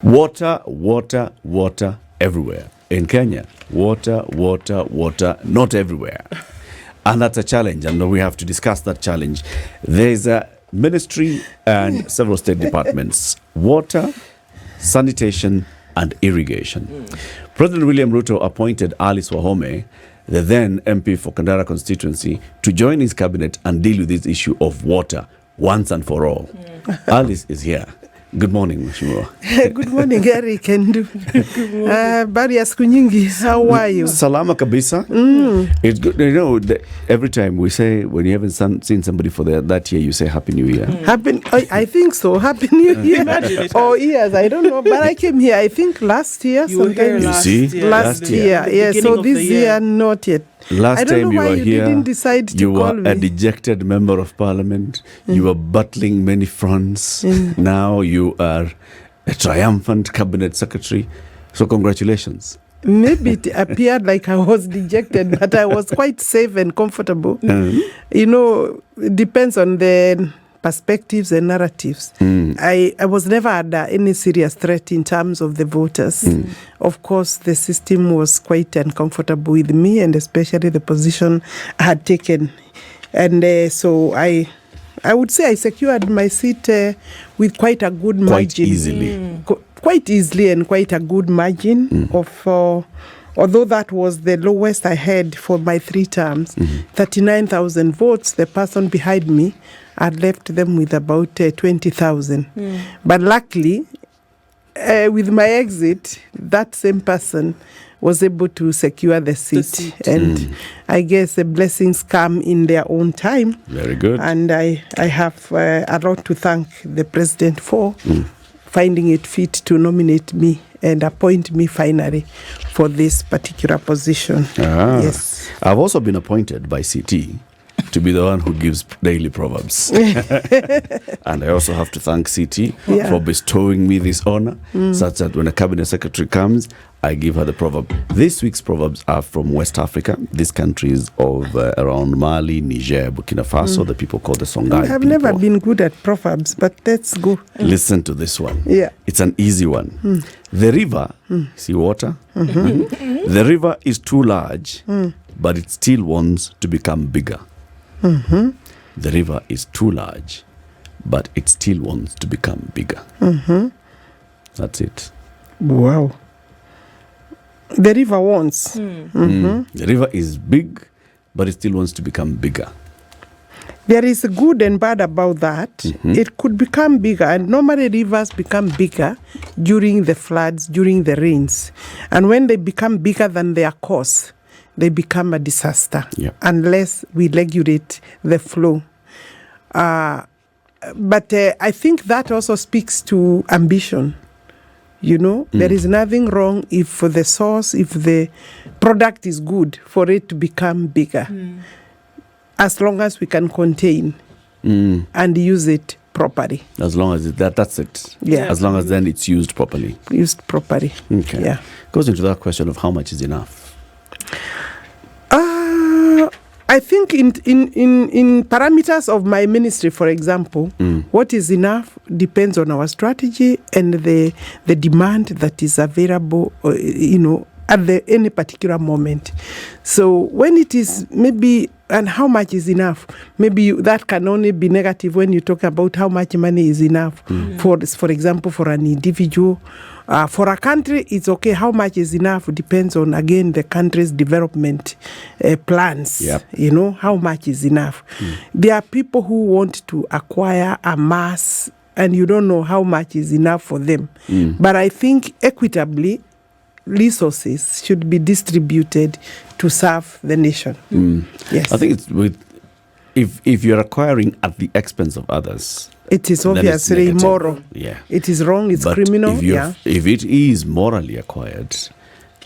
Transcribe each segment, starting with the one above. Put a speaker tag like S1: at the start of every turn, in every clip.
S1: Water, water, water everywhere. In Kenya, water, water, water, not everywhere. And that's a challenge, and we have to discuss that challenge. There's a ministry and several state departments: water, sanitation, and irrigation. President William Ruto appointed Alice Wahome, the then MP for Kandara constituency, to join his cabinet and deal with this issue of water once and for all. Alice is here. Good morning, Mheshimiwa.
S2: Good morning, Eric. And Bari ya siku nyingi. How are you?
S1: Salama kabisa. It's good. You know, every time we say, when you haven't seen somebody for that year, you say Happy New Year.
S2: I think so. Happy New Year. Or years, I don't know. But I came here, I think last year.
S3: You were here
S1: last year.
S2: Last year. Yeah, so this year, not yet.
S1: Last time you were here,
S2: didn't decide to
S1: you
S2: call
S1: were
S2: me.
S1: a dejected member of parliament. You were battling many fronts. Now you are a triumphant cabinet secretary. So congratulations.
S2: Maybe it appeared like I was dejected, but I was quite safe and comfortable. You know, it depends on the perspectives and narratives. I was never under any serious threat in terms of the voters. Of course, the system was quite uncomfortable with me, and especially the position I had taken. And so I would say I secured my seat with quite a good margin.
S1: Quite easily.
S2: Quite easily and quite a good margin of... although that was the lowest I had for my 3 terms, 39,000 votes, the person behind me had left them with about 20,000. But luckily, with my exit, that same person was able to secure the seat. And I guess the blessings come in their own time.
S1: Very good.
S2: And I have a lot to thank the president for finding it fit to nominate me and appoint me finally for this particular position. Yes.
S1: I've also been appointed by CT to be the one who gives daily proverbs. And I also have to thank CT for bestowing me this honor, such that when a cabinet secretary comes, I give her the proverb. This week's proverbs are from West Africa, these countries of around Mali, Niger, Burkina Faso, the people called the Songhai
S2: I've
S1: people.
S2: never been good at proverbs, but let's go.
S1: Listen to this one.
S2: Yeah.
S1: It's an easy one. The river, see water? The river is too large, but it still wants to become bigger. The river is too large, but it still wants to become bigger. That's it.
S2: Wow. The river wants.
S1: The river is big, but it still wants to become bigger.
S2: There is good and bad about that. It could become bigger, and normally rivers become bigger during the floods, during the rains. And when they become bigger than their course, they become a disaster unless we regulate the flow. But I think that also speaks to ambition. You know, there is nothing wrong if the source, if the product is good, for it to become bigger. As long as we can contain and use it properly.
S1: As long as that's it.
S2: Yeah.
S1: As long as then it's used properly.
S2: Used properly.
S1: Okay.
S2: Yeah.
S1: Goes into that question of how much is enough.
S2: I think in parameters of my ministry, for example, what is enough depends on our strategy and the demand that is available, at any particular moment. So when it is maybe, and how much is enough? Maybe that can only be negative when you talk about how much money is enough. For example, for an individual. For a country, it's okay. How much is enough depends on, again, the country's development plans. You know, how much is enough. There are people who want to acquire a mass, and you don't know how much is enough for them. But I think equitably, resources should be distributed to serve the nation. Yes.
S1: I think it's if you're acquiring at the expense of others,
S2: it is obviously immoral.
S1: Yeah.
S2: It is wrong, it's
S1: but
S2: criminal.
S1: If it is morally acquired,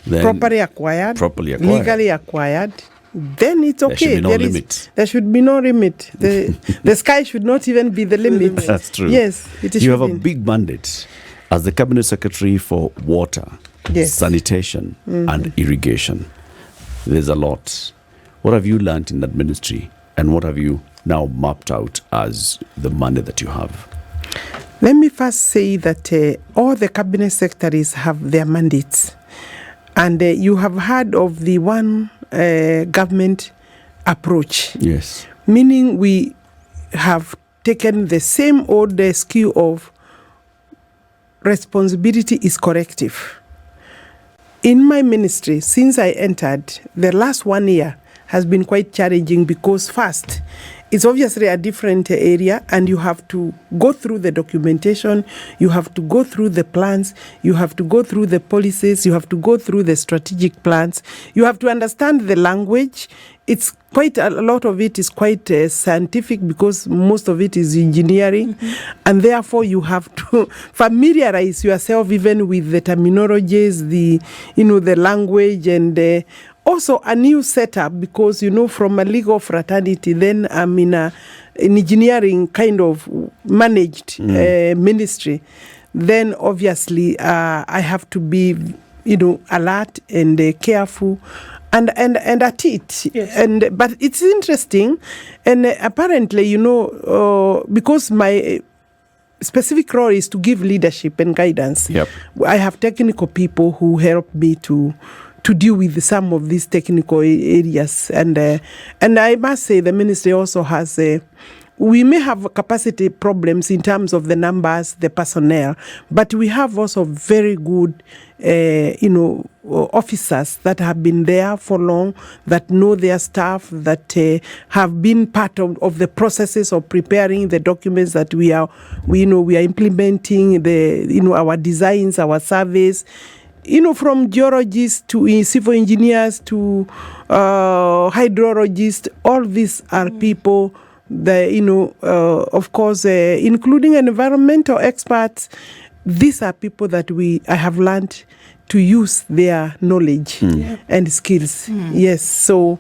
S1: then
S2: properly acquired, legally acquired, then it's okay.
S1: There should be no limit.
S2: There should be no limit. The sky should not even be the limit.
S1: That's true.
S2: Yes, it is.
S1: You have a big mandate as the Cabinet Secretary for Water, Sanitation, and Irrigation. There's a lot. What have you learned in that ministry, and what have you now mapped out as the money that you have?
S2: Let me first say that all the cabinet secretaries have their mandates. And you have heard of the one government approach.
S1: Yes.
S2: Meaning we have taken the same old skill of responsibility is corrective. In my ministry, since I entered, the last 1 year has been quite challenging because first, it's obviously a different area and you have to go through the documentation, you have to go through the plans, you have to go through the policies, you have to go through the strategic plans, you have to understand the language. It's quite a lot of it is quite scientific because most of it is engineering, and therefore you have to familiarize yourself even with the terminologies, the language, and also a new setup because from a legal fraternity, then I'm in an engineering kind of managed ministry. Then obviously I have to be alert and careful. And at it,
S3: yes.
S2: But it's interesting, and apparently, because my specific role is to give leadership and guidance.
S1: Yep.
S2: I have technical people who help me to deal with some of these technical areas, and I must say the ministry also has we may have capacity problems in terms of the numbers, the personnel, but we have also very good, officers that have been there for long, that know their staff, that have been part of the processes of preparing the documents that we are implementing, our designs, our surveys. From geologists to civil engineers to hydrologists, all these are people. Of course, including environmental experts, these are people that I have learned to use their knowledge and skills. Yes, so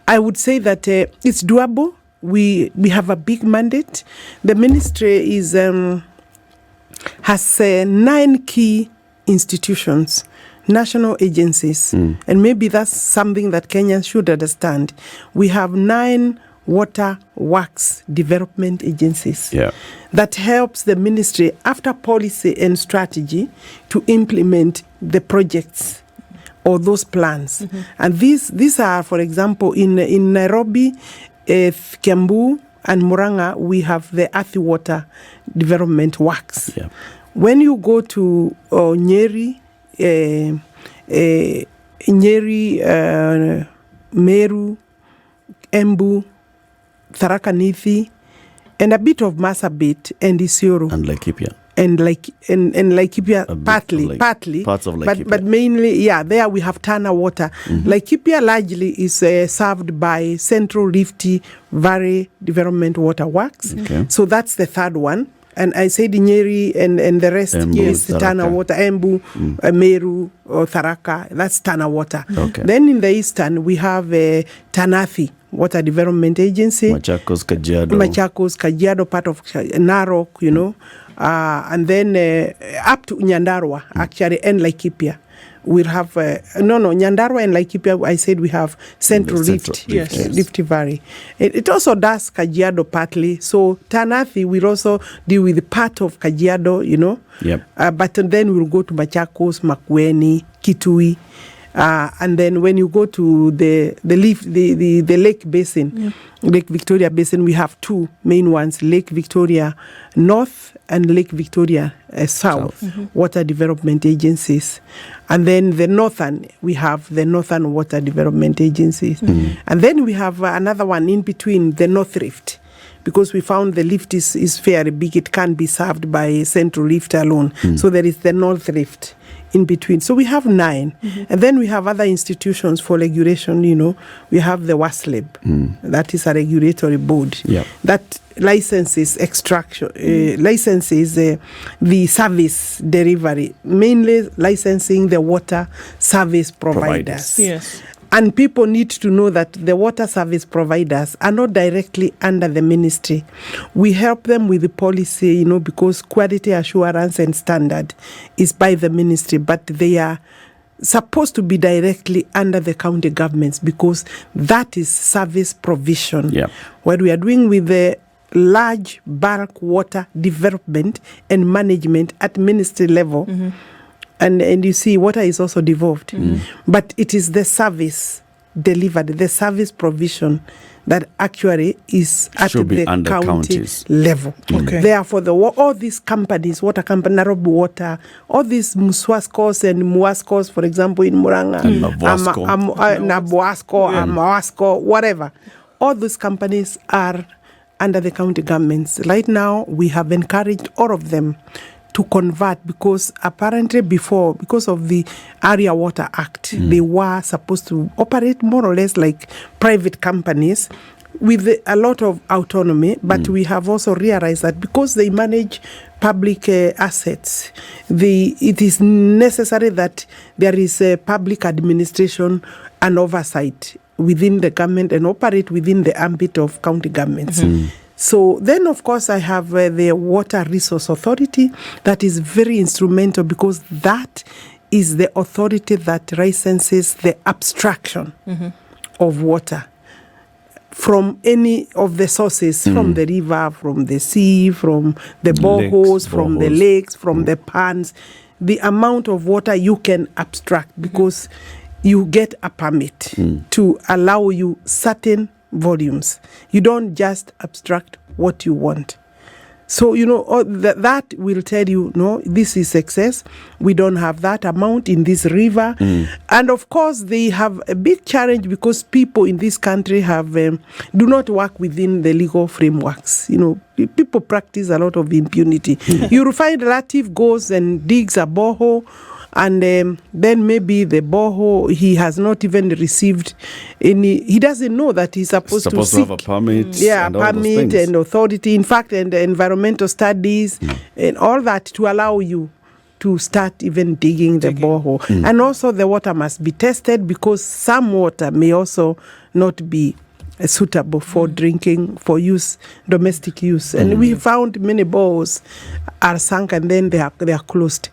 S2: I would say that it's doable. We have a big mandate. The ministry has 9 key institutions, national agencies, and maybe that's something that Kenyans should understand. We have 9 water works development agencies that helps the ministry after policy and strategy to implement the projects or those plans. And these are, for example, in Nairobi, Kiambu and Murang'a, we have the Earthy Water Development Works. When you go to Nyeri, Meru, Embu, Tharaka Nithi, and a bit of Marsabit and Isiolo.
S1: And Laikipia.
S2: And Laikipia, partly.
S1: Parts of Laikipia.
S2: But mainly, there we have Tana Water. Laikipia largely is served by Central Rift Valley Development Water Works.
S1: Okay.
S2: So that's the third one. And I said Nyeri and the rest
S1: Embu,
S2: is
S1: Tharaka.
S2: Tana Water, Embu, Meru, or Tharaka. That's Tana Water.
S1: Okay.
S2: Then in the eastern, we have Tanathi Water Development Agency.
S1: Machakos, Kajiado, part of Narok, and then up to Nyandarua, actually, and Laikipia. We'll have, Nyandarua and Laikipia, I said we have Central Rift, Rift Valley. It also does Kajiado partly. So Tanathi will also deal with part of Kajiado, but then we'll go to Machakos, Makueni, Kitui. And then when you go to the Lake Basin, Lake Victoria Basin, we have 2 main ones, Lake Victoria North and Lake Victoria South, water development agencies. And then the northern, we have the Northern Water Development Agencies. And then we have another one in between, the North Rift, because we found the lift is fairly big. It can't be served by Central Rift alone. So there is the North Rift in between. So we have 9. And then we have other institutions for regulation, we have the WASLEB, that is a regulatory board that licenses extraction, licenses the service delivery, mainly licensing the water service providers.
S3: Yes.
S2: And people need to know that the water service providers are not directly under the ministry. We help them with the policy, because quality assurance and standard is by the ministry, but they are supposed to be directly under the county governments because that is service provision. What we are doing with the large bulk water development and management at ministry level. And you see, water is also devolved. But it is the service delivered, the service provision that actually is at
S1: Should be
S2: the
S1: under
S2: county
S1: counties.
S2: level.
S3: Okay.
S2: Therefore, all these companies, water company, Nairobi Water, all these Muswaskos and Muaskos, for example, in Muranga,
S1: And Mabwasco.
S2: Nabuasco, Mawasco, whatever, all those companies are under the county governments. Right now, we have encouraged all of them to convert, because apparently before, because of the Area Water Act, they were supposed to operate more or less like private companies with a lot of autonomy, but we have also realized that because they manage public assets, it is necessary that there is a public administration and oversight within the government and operate within the ambit of county governments. So then, of course, I have the Water Resource Authority that is very instrumental, because that is the authority that licenses the abstraction of water from any of the sources, from the river, from the sea, from the boreholes, from the lakes, from the ponds, the amount of water you can abstract, because you get a permit to allow you certain volumes. You don't just abstract what you want. So, that will tell you, no, this is excess. We don't have that amount in this river. And of course, they have a big challenge, because people in this country do not work within the legal frameworks. People practice a lot of impunity. You'll find a relative goes and digs a borehole, and then maybe the borehole, he has not even received any, he doesn't know that he's supposed to seek
S1: have a permit.
S2: and all permit and authority, in fact, and the environmental studies and all that to allow you to start even digging the borehole. And also the water must be tested, because some water may also not be suitable for drinking, for use, domestic use. And we found many boreholes are sunk, and then they are closed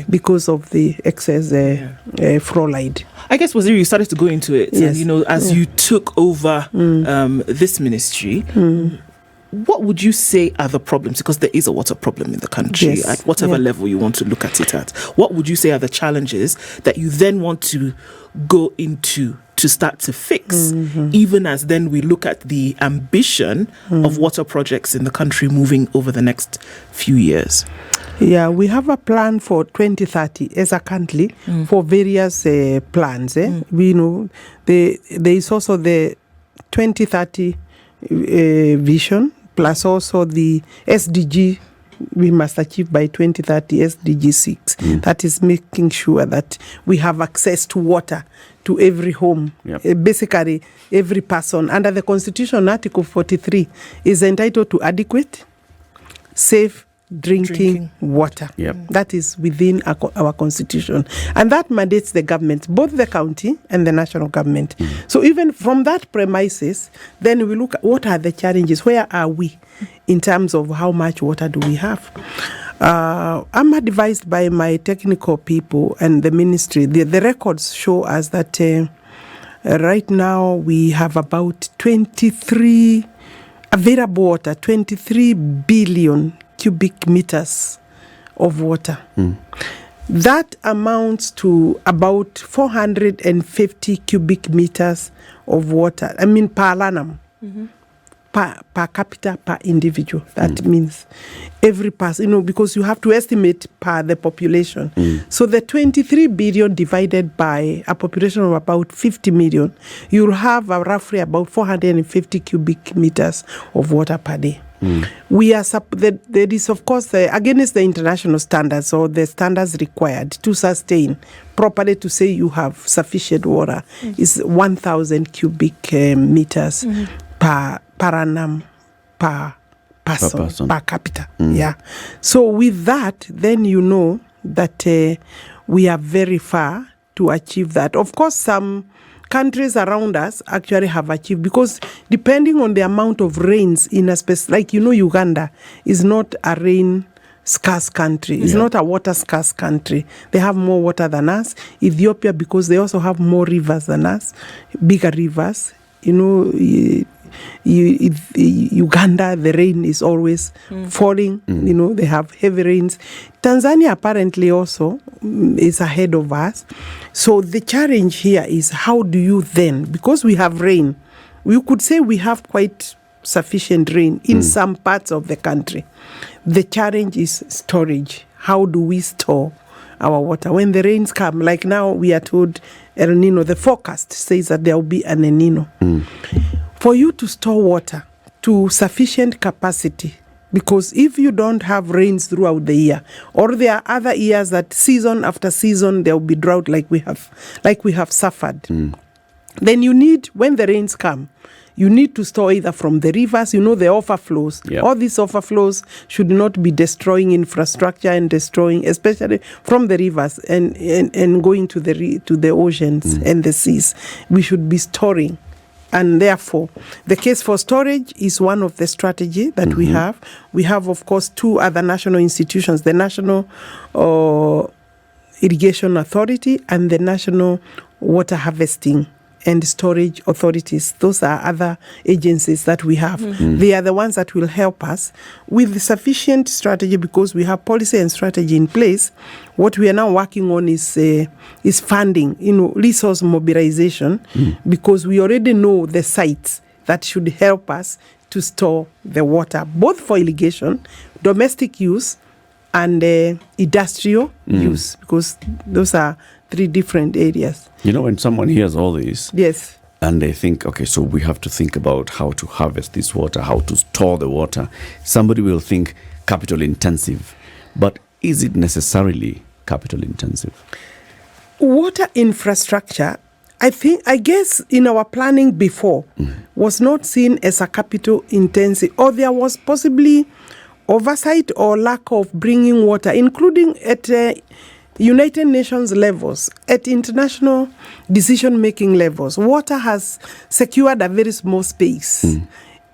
S2: because of the excess fluoride.
S3: I guess, Waziri, you started to go into it.
S2: Yes.
S3: And, as you took over this ministry, what would you say are the problems? Because there is a water problem in the country,
S2: Yes.
S3: at whatever level you want to look at it at. What would you say are the challenges that you then want to go into to start to fix, even as then we look at the ambition of water projects in the country moving over the next few years?
S2: Yeah, we have a plan for 2030 as a country for various plans. We know there is also the 2030 vision, plus also the SDG we must achieve by 2030, SDG 6. That is making sure that we have access to water to every home. Basically, every person under the Constitution, Article 43, is entitled to adequate, safe drinking water. That is within our Constitution. And that mandates the government, both the county and the national government. So even from that premises, then we look at what are the challenges, where are we in terms of how much water do we have. I'm advised by my technical people and the ministry. The records show us that right now we have about 23 available water, 23 billion cubic meters of water. That amounts to about 450 cubic meters of water. I mean, per annum, per capita, per individual. That means every person, because you have to estimate per the population. So the 23 billion divided by a population of about 50 million, you'll have roughly about 450 cubic meters of water per day. We are there is, of course, against the international standards or the standards required to sustain properly, to say you have sufficient water is 1,000 cubic meters per annum per person, per capita. So with that, then you know that we are very far to achieve that. Of course, some countries around us actually have achieved, because depending on the amount of rains in a space, like Uganda is not a rain scarce country. It's not a water scarce country. They have more water than us. Ethiopia, because they also have more rivers than us, bigger rivers. Uganda, the rain is always falling. You know, they have heavy rains. Tanzania apparently also is ahead of us. So the challenge here is, how do you then, because we have rain, we could say we have quite sufficient rain in some parts of the country. The challenge is storage. How do we store our water when the rains come? Like now we are told El Nino, the forecast says that there will be an El Nino. For you to store water to sufficient capacity, because if you don't have rains throughout the year, or there are other years that season after season there will be drought like we have suffered, then you need, when the rains come, you need to store either from the rivers, you know, the overflows.
S1: Yeah.
S2: All these overflows should not be destroying infrastructure and destroying, especially from the rivers and going to the oceans and the seas. We should be storing. And therefore, the case for storage is one of the strategy that we have. We have, of course, two other national institutions, the National Irrigation Authority and the National Water Harvesting and Storage Authorities. Those are other agencies that we have. They are the ones that will help us with sufficient strategy, because we have policy and strategy in place. What we are now working on is funding, you know, resource mobilization, because we already know the sites that should help us to store the water, both for irrigation, domestic use, and industrial use, because those are three different areas.
S1: You know, when someone hears all this,
S2: Yes.
S1: and they think, okay, so we have to think about how to harvest this water, how to store the water, somebody will think capital intensive. But is it necessarily capital intensive?
S2: Water infrastructure, I guess in our planning before, was not seen as a capital intensive, or there was possibly oversight or lack of bringing water, including at United Nations levels, at international decision-making levels. Water has secured a very small space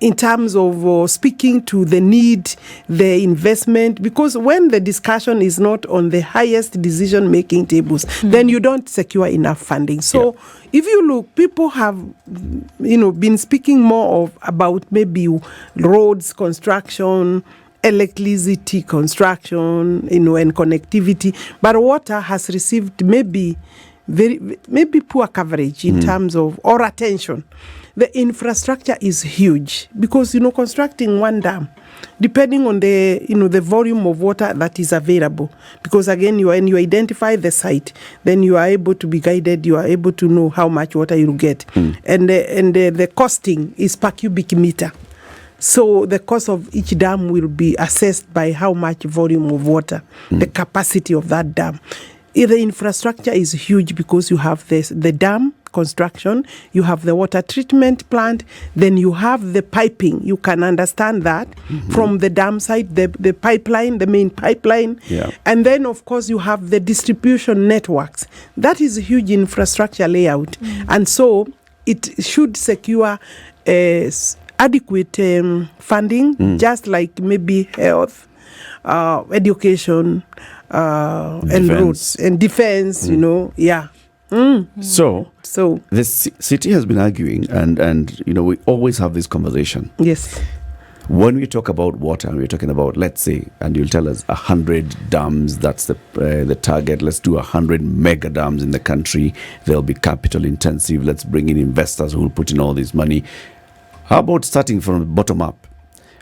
S2: in terms of speaking to the need, the investment, because when the discussion is not on the highest decision-making tables, then you don't secure enough funding. So if you look, people have, you know, been speaking more about maybe roads construction, electricity construction, you know, and connectivity, but water has received maybe poor coverage in terms of, or attention. The infrastructure is huge, because, you know, constructing one dam, depending on the, you know, the volume of water that is available, because again, when you identify the site, then you are able to be guided, you are able to know how much water you get, and the costing is per cubic meter. So the cost of each dam will be assessed by how much volume of water, the capacity of that dam. The infrastructure is huge, because you have the dam construction, you have the water treatment plant, then you have the piping. You can understand that from the dam side, the pipeline, the main pipeline.
S1: Yeah.
S2: And then, of course, you have the distribution networks. That is a huge infrastructure layout. And so it should secure adequate funding, just like maybe health, education, and roads and defense, you know,
S1: So the city has been arguing, and you know, we always have this conversation.
S2: Yes.
S1: When we talk about water, and we're talking about, let's say, and you'll tell us 100 dams, that's the target. Let's do 100 mega dams in the country. They'll be capital intensive. Let's bring in investors who will put in all this money. How about starting from the bottom up?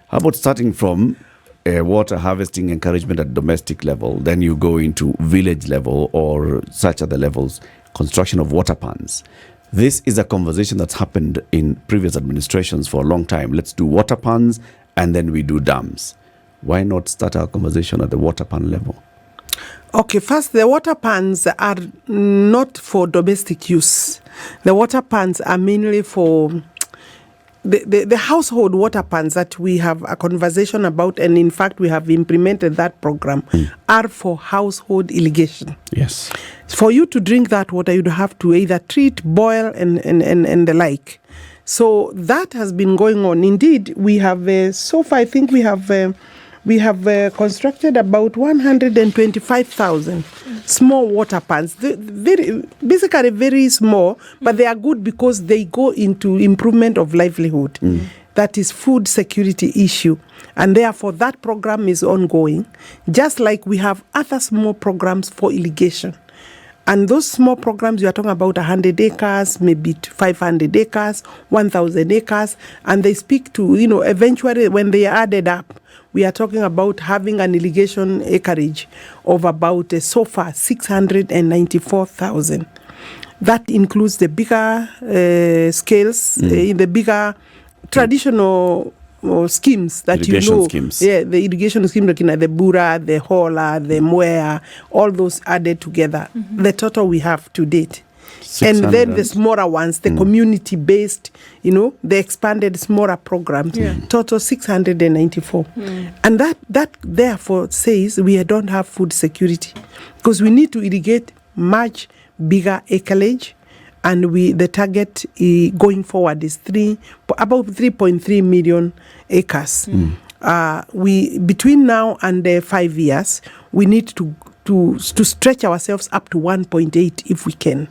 S1: How about starting from water harvesting encouragement at domestic level, then you go into village level or such other levels, construction of water pans. This is a conversation that's happened in previous administrations for a long time. Let's do water pans and then we do dams. Why not start our conversation at the water pan level?
S2: Okay, first, the water pans are not for domestic use. The water pans are mainly for the household water pans that we have a conversation about, and in fact we have implemented that program, are for household irrigation.
S1: Yes.
S2: For you to drink that water, you'd have to either treat, boil, and the like. So that has been going on. Indeed, we have, so far I think we have we have constructed about 125,000 small water pans. Basically very small, but they are good because they go into improvement of livelihood. That is food security issue. And therefore, that program is ongoing, just like we have other small programs for irrigation. And those small programs, you are talking about 100 acres, maybe 500 acres, 1,000 acres, and they speak to, eventually when they are added up, we are talking about having an irrigation acreage of about so far 694,000. That includes the bigger scales, in the bigger traditional schemes that
S1: irrigation schemes.
S2: Yeah, the irrigation scheme, looking at the Bura, the Hola, the Mwea, all those added together. The total we have to date. And then the smaller ones, the community-based, the expanded smaller programs, total 694. And that therefore says we don't have food security because we need to irrigate much bigger acreage. And the target going forward is about 3.3 million acres. We between now and 5 years, we need to stretch ourselves up to 1.8 if we can.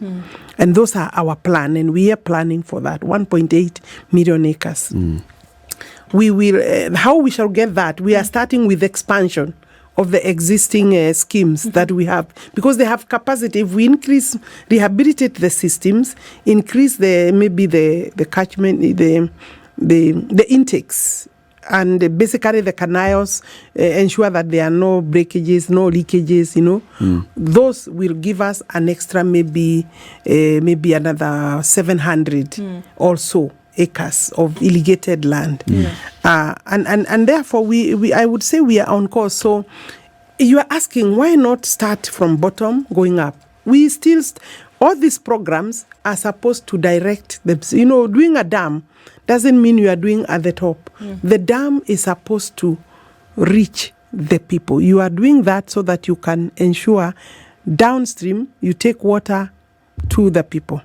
S2: And those are our plan, and we are planning for that 1.8 million acres. We will how we shall get that? We are starting with expansion of the existing schemes that we have, because they have capacity. If we rehabilitate the systems, increase the catchment, the intakes, and basically the canals, ensure that there are no breakages, no leakages, those will give us an extra maybe another 700 or so acres of irrigated land. And therefore I would say we are on course. So you are asking, why not start from bottom going up? We still all these programs are supposed to direct them. Doing a dam doesn't mean you are doing at the top. The dam is supposed to reach the people. You are doing that so that you can ensure downstream you take water to the people.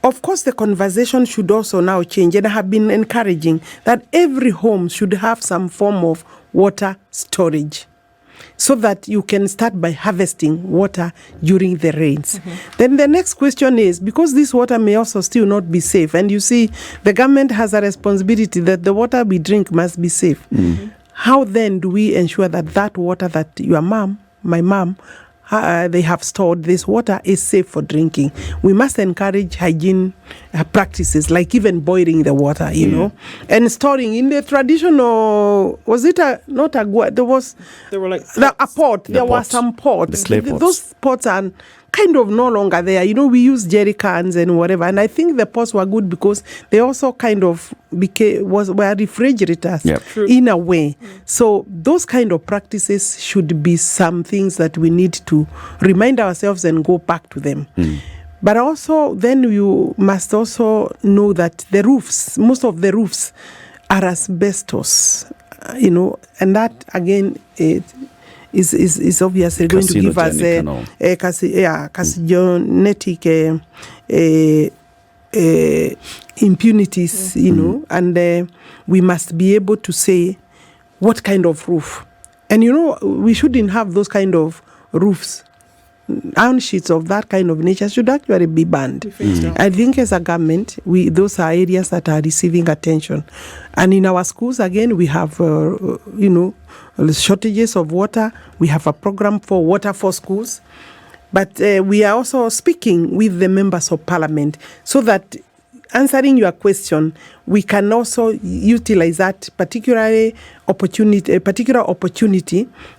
S2: Of course, the conversation should also now change, and I have been encouraging that every home should have some form of water storage so that you can start by harvesting water during the rains. Then the next question is, because this water may also still not be safe, and you see the government has a responsibility that the water we drink must be safe. How then do we ensure that water that your mom, my mom, they have stored, this water is safe for drinking? We must encourage hygiene practices, like even boiling the water, and storing in the traditional. Was it there were like a pot. There were some pots. Those pots are kind of no longer there. We use jerry cans and whatever. And I think the pots were good because they also kind of were refrigerators in a way. So those kind of practices should be some things that we need to remind ourselves and go back to them. But also, then you must also know that most of the roofs are asbestos, and that again is obviously going to give us carcinogenic impunities, and we must be able to say what kind of roof. And we shouldn't have those kind of roofs. Iron sheets of that kind of nature should actually be banned. I think as a government, those are areas that are receiving attention. And in our schools, again, we have, shortages of water. We have a program for water for schools. But we are also speaking with the members of parliament so that, answering your question, we can also utilize that particular opportunity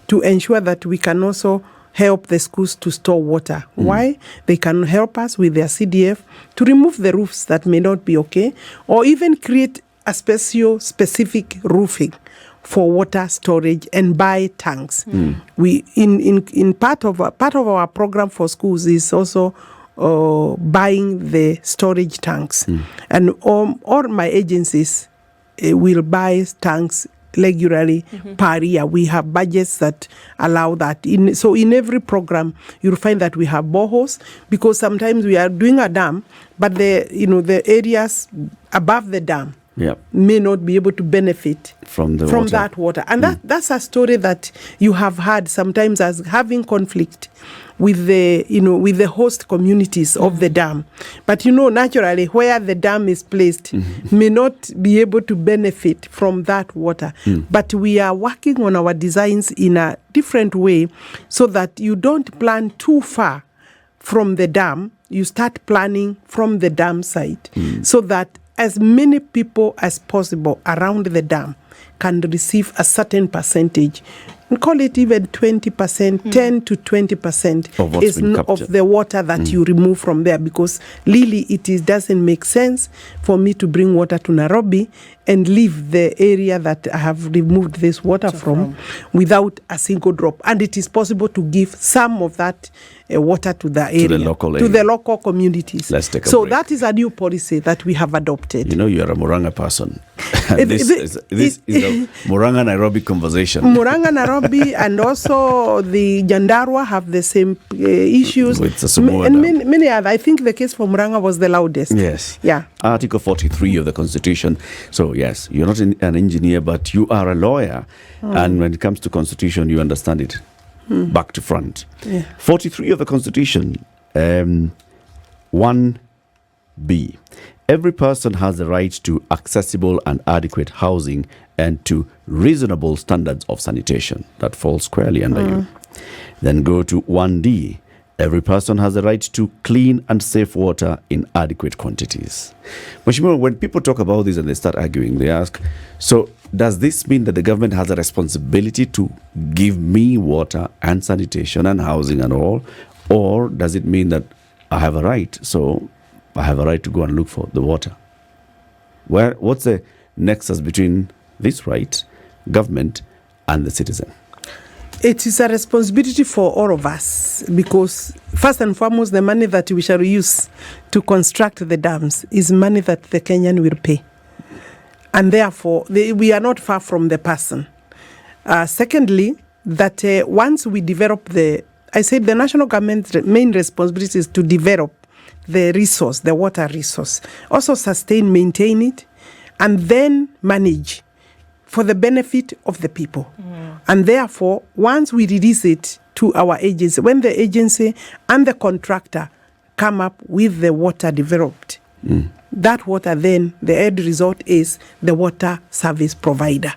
S2: to ensure that we can also help the schools to store water. Why? They can help us with their CDF to remove the roofs that may not be okay, or even create a specific roofing for water storage and buy tanks. We in part of our program for schools is also buying the storage tanks, and all my agencies will buy tanks regularly per year. We have budgets that allow that. So in every program, you'll find that we have boreholes, because sometimes we are doing a dam, but the areas above the dam
S1: Yeah.
S2: may not be able to benefit
S1: From the water.
S2: that water. And that's a story that you have had sometimes as having conflict with the host communities of the dam. But naturally, where the dam is placed may not be able to benefit from that water. But we are working on our designs in a different way so that you don't plan too far from the dam. You start planning from the dam site so that as many people as possible around the dam can receive a certain percentage. We call it even 20%, 10 to 20%
S1: Of what's been
S2: of
S1: captured.
S2: the water that you remove from there, because really doesn't make sense for me to bring water to Nairobi and leave the area that I have removed this water from without a single drop. And it is possible to give some of that water to the area,
S1: the local
S2: to
S1: area.
S2: the local communities.
S1: Let's take a
S2: so
S1: break.
S2: that is a new policy that we have adopted.
S1: You are a Muranga person.
S2: It-
S1: this
S2: it-
S1: is a Muranga Nairobi conversation.
S2: Muranga, Nairobi, and also the Jandarua have the same issues.
S1: With the Samoa
S2: and
S1: Dam.
S2: many other. I think the case for Muranga was the loudest.
S1: Yes.
S2: Yeah.
S1: Article 43 of the Constitution. So, yes, you're not an engineer, but you are a lawyer. And when it comes to Constitution, you understand it back to front.
S2: Yeah.
S1: 43 of the Constitution, 1B. Every person has the right to accessible and adequate housing and to reasonable standards of sanitation. That falls squarely under you. Then go to 1D. Every person has the right to clean and safe water in adequate quantities. Mheshimiwa, when people talk about this and they start arguing, they ask, so does this mean that the government has a responsibility to give me water and sanitation and housing and all? Or does it mean that I have a right, so I have a right to go and look for the water? What's the nexus between this right, government, and the citizen?
S2: It is a responsibility for all of us because, first and foremost, the money that we shall use to construct the dams is money that the Kenyan will pay. And therefore, we are not far from the person. Secondly, that once we develop the national government's main responsibility is to develop the resource, the water resource, also sustain, maintain it, and then manage for the benefit of the people. And therefore, once we release it to our agency, when the agency and the contractor come up with the water developed, that water then, the end result is the water service provider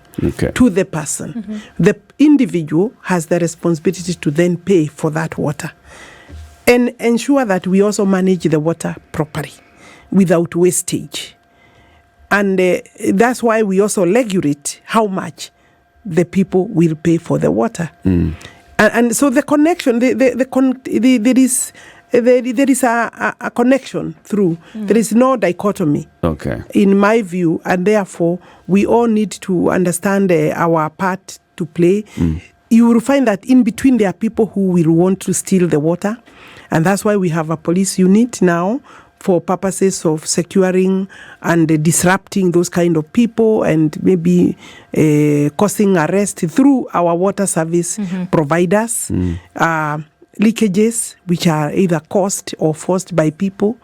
S2: to the person. The individual has the responsibility to then pay for that water and ensure that we also manage the water properly without wastage. And that's why we also regulate how much the people will pay for the water. And so the connection, there is a connection through. There is no dichotomy, in my view, and therefore we all need to understand our part to play. You will find that in between there are people who will want to steal the water, and that's why we have a police unit now for purposes of securing and disrupting those kind of people and maybe causing arrest through our water service providers. Leakages, which are either caused or forced by people,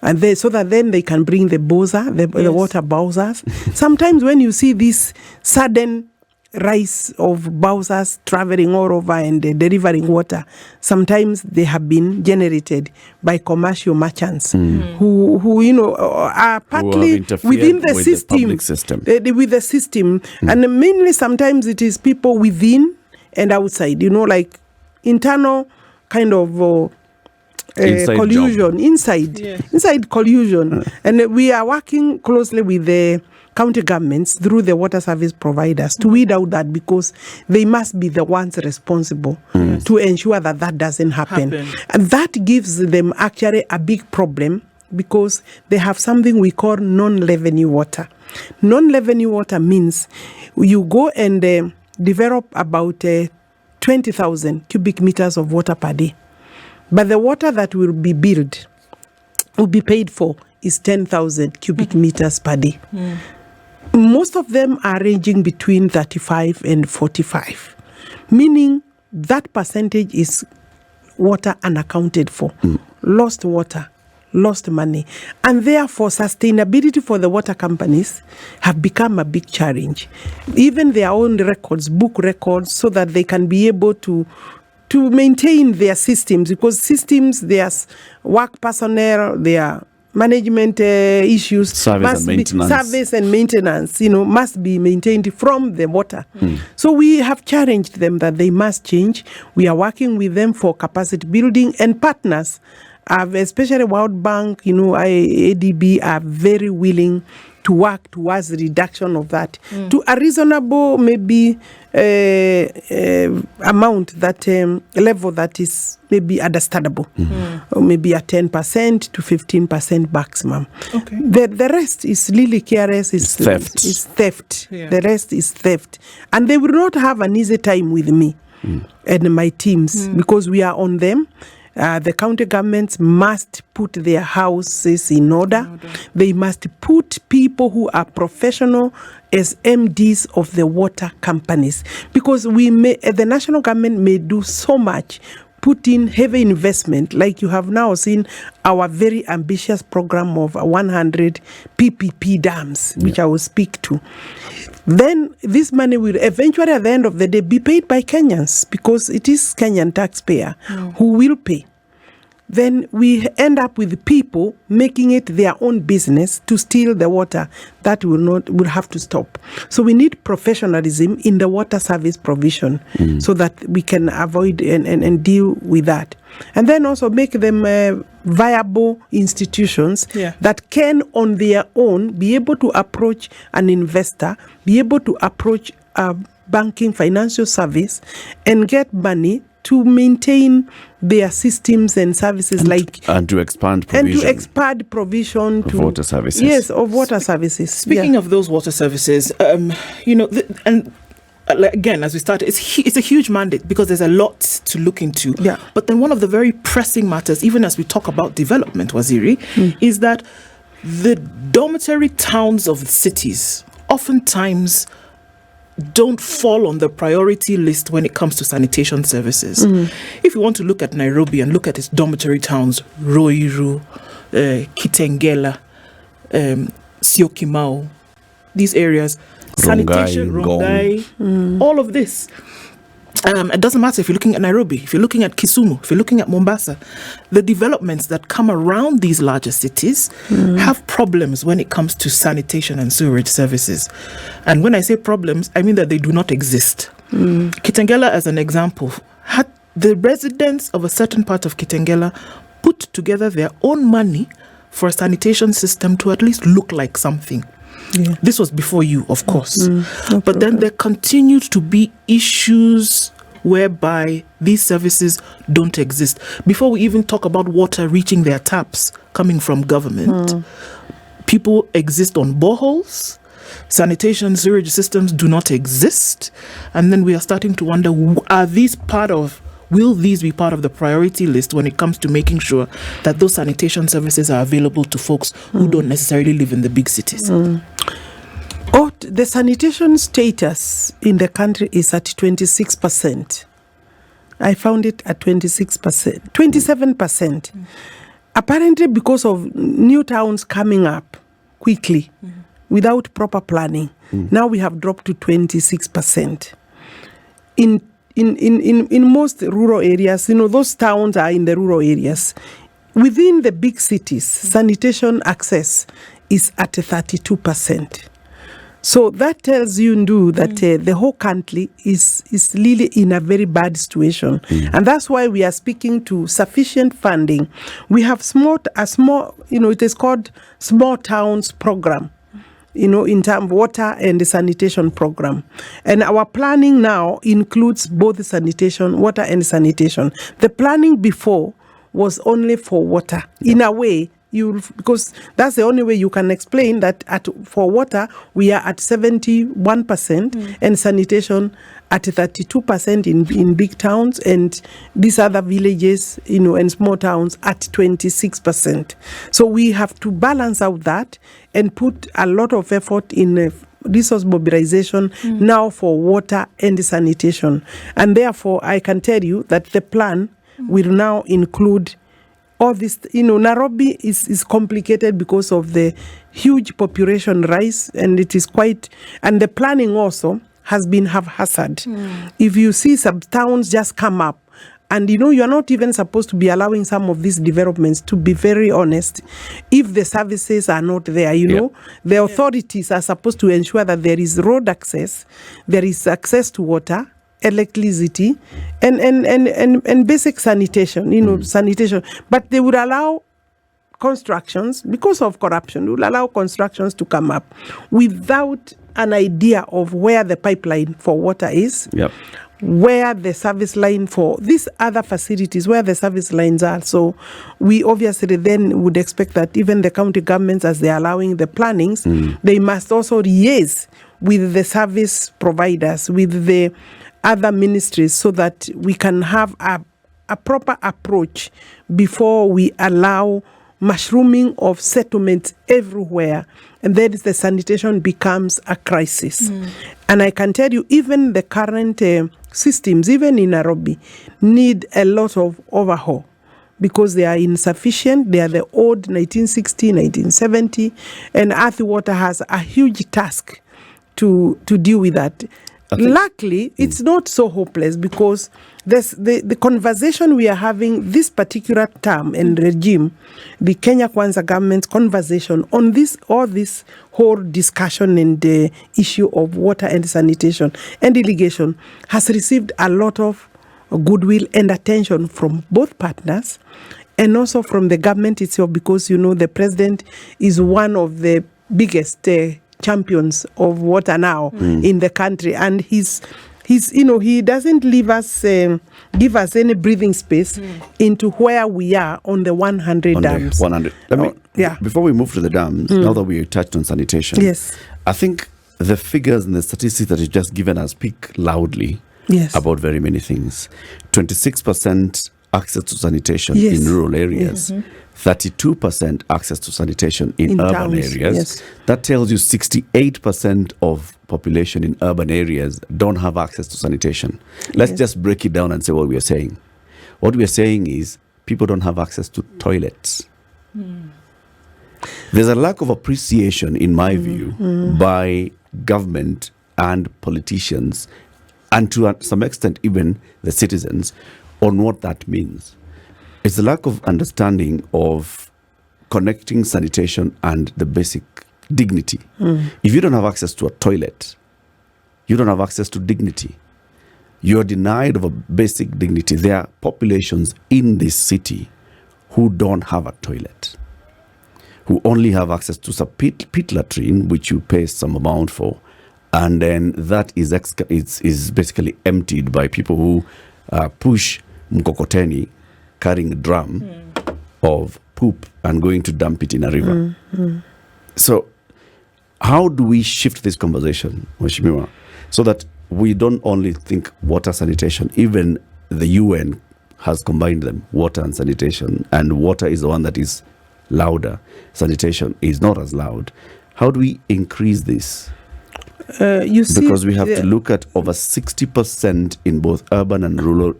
S2: and so that then they can bring the bowser, the water bowsers. Sometimes when you see this sudden rise of bowsers traveling all over and delivering water, sometimes they have been generated by commercial merchants who are partly within the system, with the system, and mainly sometimes it is people within and outside, like internal kind of collusion, inside collusion. And we are working closely with the county governments through the water service providers to weed out that, because they must be the ones responsible to ensure that that doesn't happen. And that gives them actually a big problem, because they have something we call non-revenue water. Non-revenue water means you go and develop about 20,000 cubic meters of water per day. But the water that will be billed, will be paid for, is 10,000 cubic meters per day. Most of them are ranging between 35 and 45, meaning that percentage is water unaccounted for, lost water, lost money. And therefore, sustainability for the water companies have become a big challenge. Even their own records, book records, so that they can be able to maintain their systems, because systems, there's work personnel, their management issues,
S1: service and maintenance,
S2: must be maintained from the water. So we have challenged them that they must change. We are working with them for capacity building, and partners, especially World Bank, ADB, are very willing to work towards the reduction of that to a reasonable, maybe amount, that level that is maybe understandable, or maybe a 10% to 15% maximum.
S3: Okay.
S2: The rest is really careless.
S1: It's theft.
S2: It's theft.
S3: Yeah.
S2: The rest is theft, and they will not have an easy time with me and my teams because we are on them. The county governments must put their houses in order. They must put people who are professional as MDs of the water companies, because the national government may do so much, put in heavy investment, like you have now seen our very ambitious program of 100 PPP dams, which I will speak to. Then this money will eventually, at the end of the day, be paid by Kenyans, because it is Kenyan taxpayer who will pay. Then we end up with people making it their own business to steal the water. That will have to stop. So we need professionalism in the water service provision so that we can avoid and deal with that. And then also make them viable institutions that can on their own be able to approach an investor, be able to approach a banking financial service and get money to maintain their systems and services,
S1: and to expand provision
S2: to
S1: water services.
S2: Yes, of water services.
S3: Speaking of those water services, again, as we started, it's a huge mandate because there's a lot to look into.
S2: Yeah.
S3: But then one of the very pressing matters, even as we talk about development, Waziri, is that the dormitory towns of the cities oftentimes don't fall on the priority list when it comes to sanitation services. If you want to look at Nairobi and look at its dormitory towns, Ruiru, Kitengela, Syokimau, these areas, sanitation, Rongai, all of this. It doesn't matter if you're looking at Nairobi, if you're looking at Kisumu, if you're looking at Mombasa, the developments that come around these larger cities have problems when it comes to sanitation and sewerage services. And when I say problems, I mean that they do not exist. Kitengela, as an example, had the residents of a certain part of Kitengela put together their own money for a sanitation system to at least look like something. Yeah. This was before you, of course. But then there continued to be issues whereby these services don't exist. Before we even talk about water reaching their taps coming from government, people exist on boreholes. Sanitation sewage systems do not exist. And then we are starting to wonder, will these be part of the priority list when it comes to making sure that those sanitation services are available to folks who don't necessarily live in the big cities?
S2: The sanitation status in the country is at 26%. I found it at 26%, 27%. Apparently because of new towns coming up quickly without proper planning. Now we have dropped to 26%. In most rural areas, those towns are in the rural areas. Within the big cities, sanitation access is at 32%. So that tells you, Ndu, that the whole country is really in a very bad situation. And that's why we are speaking to sufficient funding. We have it is called Small Towns Program, in terms of water and the sanitation program. And our planning now includes both sanitation, water and sanitation. The planning before was only for water. In a way, because that's the only way you can explain that for water, we are at 71% and sanitation at 32% in big towns, and these other villages, and small towns at 26%. So we have to balance out that and put a lot of effort in resource mobilization now for water and sanitation. And therefore, I can tell you that the plan will now include all this, Nairobi is complicated because of the huge population rise, and it is quite, and the planning also has been haphazard. If you see some towns just come up, and you are not even supposed to be allowing some of these developments, to be very honest, if the services are not there. The authorities are supposed to ensure that there is road access, there is access to water, electricity, and basic sanitation, sanitation. But they would allow constructions, because of corruption, they will allow constructions to come up without an idea of where the pipeline for water is, where the service line for these other facilities, where the service lines are. So we obviously then would expect that even the county governments, as they're allowing the plannings, they must also liaise with the service providers, with the other ministries, so that we can have a proper approach before we allow mushrooming of settlements everywhere, and then the sanitation becomes a crisis. And I can tell you, even the current systems, even in Nairobi, need a lot of overhaul, because they are insufficient. They are the old 1960, 1970, and Earth Water has a huge task to deal with that. Luckily, it's not so hopeless, because the conversation we are having this particular term and regime, the Kenya Kwanza government's conversation on all this whole discussion and the issue of water and sanitation and irrigation, has received a lot of goodwill and attention from both partners, and also from the government itself, because the president is one of the biggest champions of water now in the country, and he's he doesn't leave us give us any breathing space into where we are on the 100 dams.
S1: 100. Before we move to the dams, now that we touched on sanitation, I think the figures and the statistics that you've just given us speak loudly about very many things. 26% access to sanitation in rural areas. 32% access to sanitation in urban towns, areas. That tells you 68% of population in urban areas don't have access to sanitation. Let's just break it down and say what we are saying. What we are saying is people don't have access to toilets. There's a lack of appreciation, in my view, by government and politicians, and to some extent even the citizens, on what that means. It's a lack of understanding of connecting sanitation and the basic dignity. If you don't have access to a toilet, you don't have access to dignity. You're denied of a basic dignity. There are populations in this city who don't have a toilet, who only have access to a pit latrine, which you pay some amount for, and then that is basically emptied by people who push mkokoteni, carrying a drum of poop and going to dump it in a river. So how do we shift this conversation, Mheshimiwa, so that we don't only think water sanitation? Even the UN has combined them, water and sanitation, and water is the one that is louder. Sanitation is not as loud. How do we increase this? Because we have to look at over 60% in both urban and rural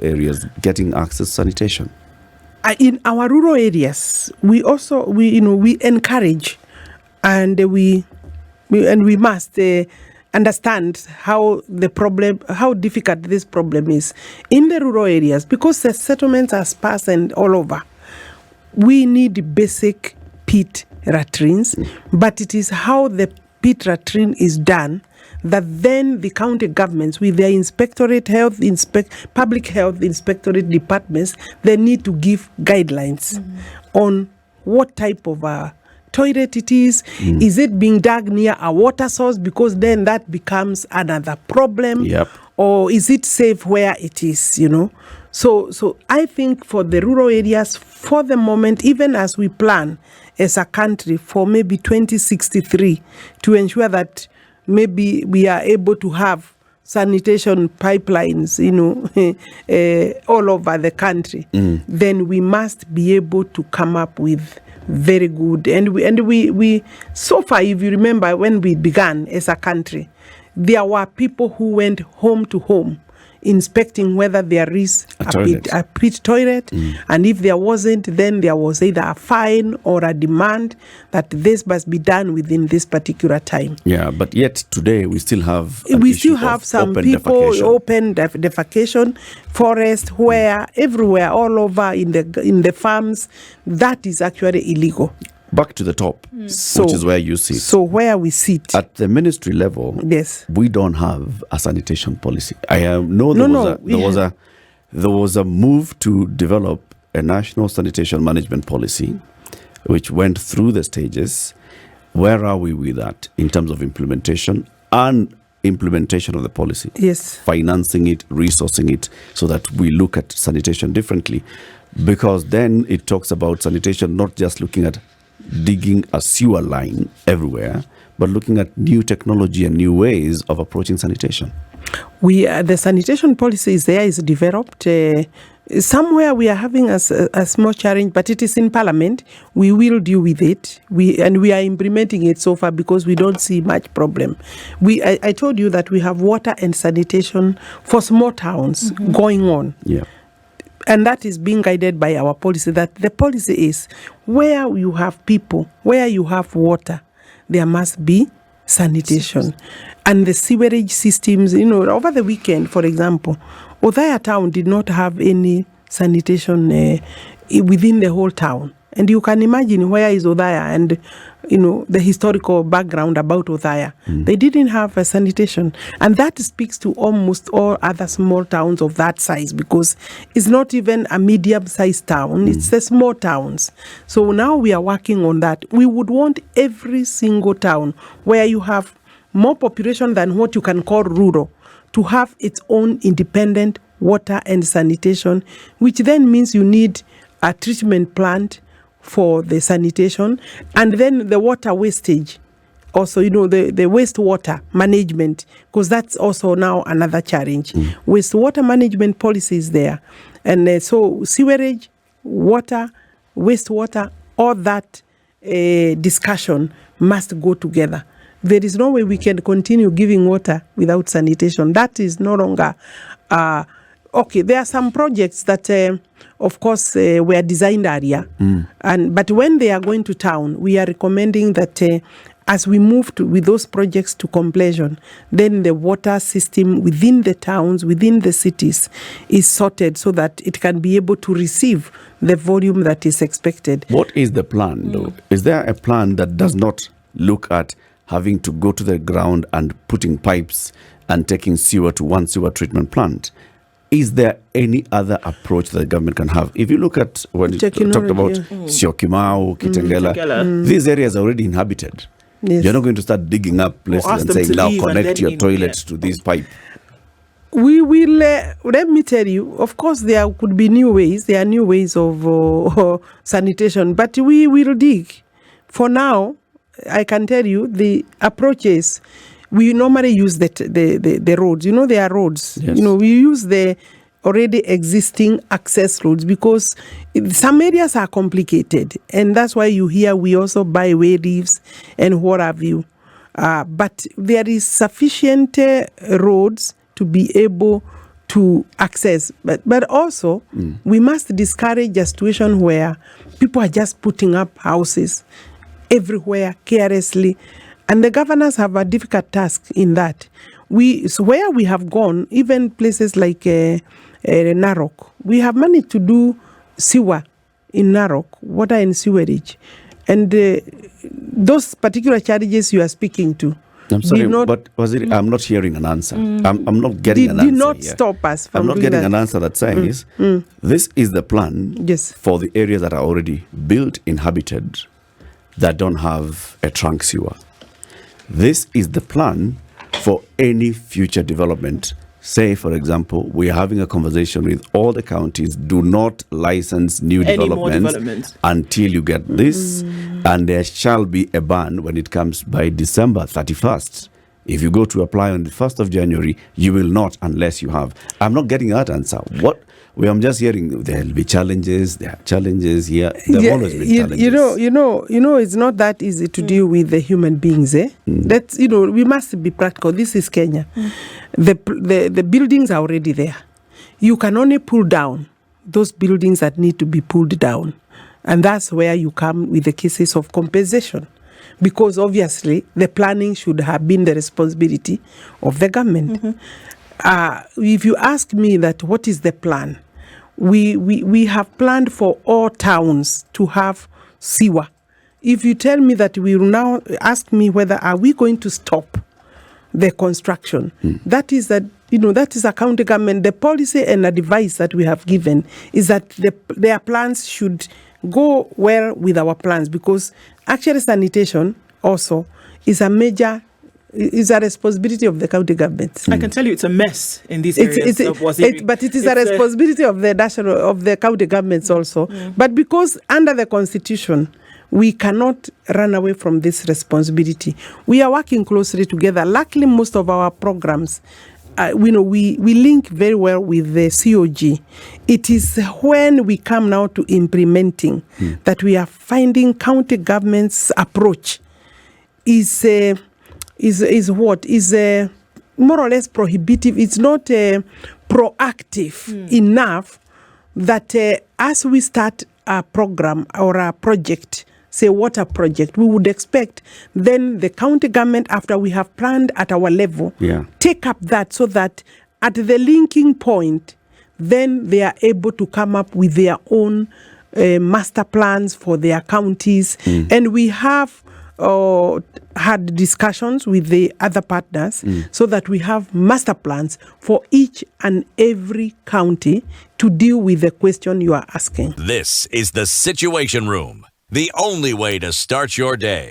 S1: areas getting access to sanitation.
S2: In our rural areas, we also we encourage, and we must understand how difficult this problem is in the rural areas, because the settlements are sparse and all over. We need basic pit latrines, but it is how the pit latrine is done that then the county governments, with their public health inspectorate departments, they need to give guidelines on what type of toilet it is. Is it being dug near a water source? Because then that becomes another problem. Or is it safe where it is, So I think for the rural areas, for the moment, even as we plan as a country for maybe 2063, to ensure that maybe we are able to have sanitation pipelines, all over the country, then we must be able to come up with very good. And we so far, if you remember when we began as a country, there were people who went home to home, inspecting whether there is a pit toilet. And if there wasn't, then there was either a fine or a demand that this must be done within this particular time.
S1: Yeah, but yet today we still have
S2: some people open defecation, forest, where everywhere, all over in the farms. That is actually illegal.
S1: Back to the top, which is where you sit.
S2: So where we sit
S1: at the ministry level,
S2: yes,
S1: we don't have a sanitation policy. I know there was a move to develop a national sanitation management policy, which went through the stages. Where are we with that in terms of implementation and implementation of the policy?
S2: Yes,
S1: financing it, resourcing it, so that we look at sanitation differently, because then it talks about sanitation not just looking at digging a sewer line everywhere, but looking at new technology and new ways of approaching sanitation.
S2: The sanitation policy is developed. Somewhere we are having a small challenge, but it is in Parliament. We will deal with it. We are implementing it so far because we don't see much problem. I told you that we have water and sanitation for small towns going on.
S1: Yeah.
S2: And that is being guided by our policy, that the policy is where you have people, where you have water, there must be sanitation. And the sewerage systems, over the weekend, for example, Othaya town did not have any sanitation within the whole town. And you can imagine where is Othaya and, the historical background about Othaya. They didn't have a sanitation. And that speaks to almost all other small towns of that size, because it's not even a medium-sized town. It's the small towns. So now we are working on that. We would want every single town where you have more population than what you can call rural to have its own independent water and sanitation, which then means you need a treatment plant for the sanitation, and then the water wastage, also, the wastewater management, because that's also now another challenge. Wastewater management policy is there. And so sewerage, water, wastewater, all that discussion must go together. There is no way we can continue giving water without sanitation. That is no longer okay. There are some projects that, of course, were designed earlier, but when they are going to town, we are recommending that as we move with those projects to completion, then the water system within the towns, within the cities, is sorted so that it can be able to receive the volume that is expected.
S1: What is the plan, though? Is there a plan that does not look at having to go to the ground and putting pipes and taking sewer to one sewer treatment plant? Is there any other approach that the government can have? If you look at when you talked about Syokimau, Kitengela, these areas are already inhabited.
S2: Yes.
S1: You're not going to start digging up places and saying, now connect your toilets to this pipe.
S2: We will, let me tell you, of course, there could be new ways. There are new ways of sanitation, but we will dig. For now, I can tell you the approaches. We normally use the roads. There are roads.
S1: Yes.
S2: We use the already existing access roads because some areas are complicated, and that's why you hear we also buy way leaves and what have you. But there is sufficient roads to be able to access. But also, we must discourage a situation where people are just putting up houses everywhere carelessly. And the governors have a difficult task in that. So where we have gone, even places like Narok, we have managed to do sewer in Narok, water and sewerage. And those particular challenges you are speaking to,
S1: I'm sorry, but I'm not hearing an answer. I'm not getting an answer.
S2: Did not stop us from
S1: I'm not getting an answer that says this is the plan for the areas that are already built, inhabited, that don't have a trunk sewer. This is the plan for any future development. Say, for example, we are having a conversation with all the counties. Do not license new developments until you get this. And there shall be a ban when it comes by December 31st. If you go to apply on the 1st of January, you will not unless you have. I'm not getting that answer. I'm just hearing there will be challenges. There are challenges here. There have always been challenges.
S2: It's not that easy to deal with the human beings. That's we must be practical. This is Kenya. The buildings are already there. You can only pull down those buildings that need to be pulled down, and that's where you come with the cases of compensation. Because obviously the planning should have been the responsibility of the government. If you ask me that what is the plan, we have planned for all towns to have sewer. If you tell me that we will now ask me whether are we going to stop the construction, that is that that is a county government. The policy and advice that we have given is that their plans should go well with our plans, because actually sanitation also is a responsibility of the county government.
S3: I can tell you it's a mess in these areas.
S2: But it is a responsibility of the county governments also. But because under the constitution, we cannot run away from this responsibility. We are working closely together. Luckily, most of our programs, we link very well with the COG. It is when we come now to implementing that we are finding county government's approach is more or less prohibitive. It's not proactive enough that as we start a program or a project, say water project, we would expect then the county government, after we have planned at our level, take up that, so that at the linking point, then they are able to come up with their own master plans for their counties. And we have had discussions with the other partners so that we have master plans for each and every county to deal with the question you are asking.
S4: This is the Situation Room, the only way to start your day.